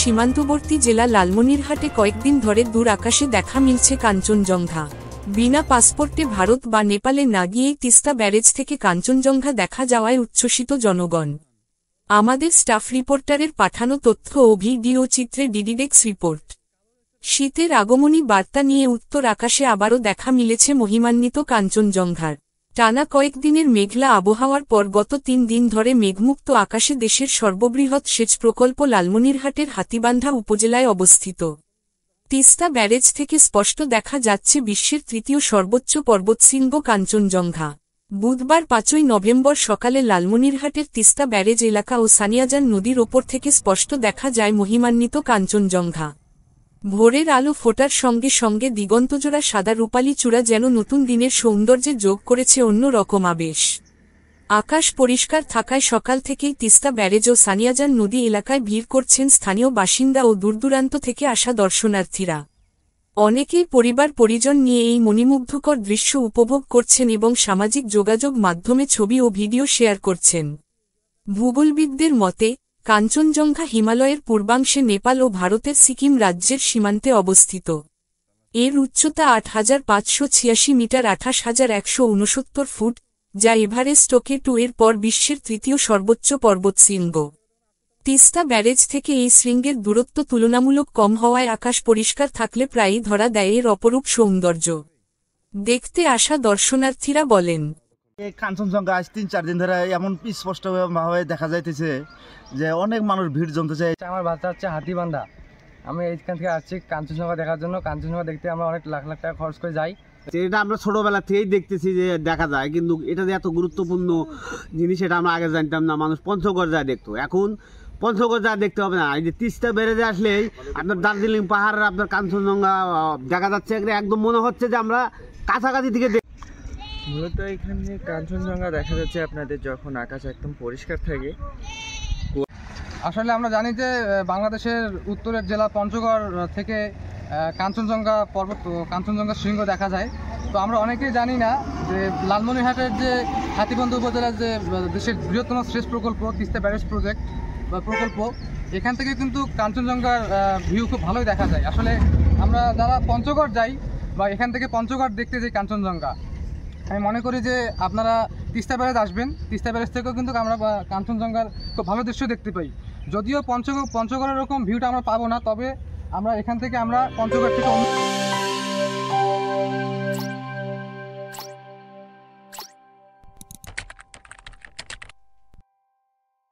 সীমান্তবর্তী জেলা লালমনিরহাটে কয়েকদিন ধরে দূর আকাশে দেখা মিলছে কাঞ্চনজঙ্ঘা। বিনা পাসপোর্টে ভারত বা নেপালে না গিয়েই তিস্তা ব্যারেজ থেকে কাঞ্চনজঙ্ঘা দেখা যাওয়ায় উচ্ছ্বসিত জনগণ। আমাদের স্টাফ রিপোর্টারের পাঠানো তথ্য ও ভিডিও চিত্রে ডিডিডেক্স রিপোর্ট। শীতের আগমনী বার্তা নিয়ে উত্তর আকাশে আবারও দেখা মিলেছে মহিমান্বিত কাঞ্চনজঙ্ঘার। টানা কয়েকদিনের মেঘলা আবহাওয়ার পর গত 3 দিন ধরে মেঘমুক্ত আকাশে দেশের সর্ববৃহৎ সেচ প্রকল্প লালমনিরহাটের হাতীবান্ধা উপজেলায় অবস্থিত তিস্তা ব্যারেজ থেকে স্পষ্ট দেখা যাচ্ছে বিশ্বের তৃতীয় সর্বোচ্চ পর্বতশৃঙ্গ কাঞ্চনজঙ্ঘা। বুধবার 5 নভেম্বর সকালে লালমনিরহাটের তিস্তা ব্যারেজ এলাকা ও সানিয়াজান নদীর ওপর থেকে স্পষ্ট দেখা যায় মহিমান্বিত কাঞ্চনজঙ্ঘা। ভোরের আলো ফোটার সঙ্গে সঙ্গে দিগন্তজোড়া সাদা রূপালী চূড়া যেন নতুন দিনের সৌন্দর্যে যোগ করেছে অন্য রকম আবেশ। আকাশ পরিষ্কার থাকায় সকাল থেকেই তিস্তা ব্যারেজ ও সানিয়াজান নদী এলাকায় ভিড় করছেন স্থানীয় বাসিন্দা ও দূরদূরান্ত থেকে আসা দর্শনার্থীরা। অনেকেই পরিবার পরিজন নিয়ে এই মণিমুগ্ধকর দৃশ্য উপভোগ করছেন এবং সামাজিক যোগাযোগ মাধ্যমে ছবি ও ভিডিও শেয়ার করছেন। ভূগোলবিদদের মতে কাঞ্চনজঙ্ঘা হিমালয়ের পূর্বাংশে নেপাল ও ভারতের সিকিম রাজ্যের সীমান্তে অবস্থিত। এর উচ্চতা ৮৫৮৬ মিটার ২৮১৬৯ ফুট, যা এভারেস্ট ও K2 এর পর বিশ্বের তৃতীয় সর্বোচ্চ পর্বতশৃঙ্গ। তিস্তা ব্যারেজ থেকে এই শৃঙ্গের দূরত্ব তুলনামূলক কম হওয়ায় আকাশ পরিষ্কার থাকলে প্রায়ই ধরা দেয় এর অপরূপ সৌন্দর্য। দেখতে আসা দর্শনার্থীরা বলেন, এই কাঞ্চনজঙ্ঘা আজ ৩-৪ দিন ধরে এমন স্পষ্টভাবে দেখা যাইতেছে যে অনেক মানুষ ভিড় জমতেছে। আমার বাচ্চা হচ্ছে হাতীবান্ধা। আমি এইখান থেকে আসছি কাঞ্চনজঙ্ঘা দেখার জন্য। কাঞ্চনজঙ্ঘা দেখতে আমরা অনেক লাখ লাখ টাকা খরচ করে যাই। এটা আমরা ছোটবেলা থেকেই দেখতেছি যে দেখা যায়, কিন্তু এটা যে এত গুরুত্বপূর্ণ জিনিস এটা আমরা আগে জানতাম না। মানুষ পঞ্চগড় যায় দেখতো, এখন পঞ্চগড় যা দেখতে হবে না। এই যে তিস্তা ব্যারেজে আসলেই আপনার দার্জিলিং পাহাড় আপনার কাঞ্চনজঙ্ঘা দেখা যাচ্ছে। একদম মনে হচ্ছে যে আমরা কাছাকাছি থেকে মূলত এখানে কাঞ্চনজঙ্ঘা দেখা যাচ্ছে আপনাদের যখন আকাশ একদম পরিষ্কার থাকে। আসলে আমরা জানি যে বাংলাদেশের উত্তরের জেলা পঞ্চগড় থেকে কাঞ্চনজঙ্ঘা শৃঙ্গ দেখা যায়। তো আমরা অনেকেই জানি না যে লালমনিরহাটের যে হাতীবান্ধা উপজেলার যে দেশের বৃহত্তম সেচ প্রকল্প তিস্তা ব্যারেজ প্রকল্প, এখান থেকে কিন্তু কাঞ্চনজঙ্ঘার ভিউ খুব ভালোই দেখা যায়। আসলে আমরা যারা পঞ্চগড় যাই বা এখান থেকে পঞ্চগড় দেখতে যাই কাঞ্চনজঙ্ঘা, আমি মনে করি যে আপনারা তিস্তা ব্যারেজ আসবেন। তিস্তা ব্যারেজ থেকেও কিন্তু আমরা কাঞ্চনজঙ্ঘার খুব ভালো দৃশ্য দেখতে পাই। যদিও পঞ্চগড়ের এরকম ভিউটা আমরা পাবো না, তবে আমরা এখান থেকে পঞ্চগড় থেকে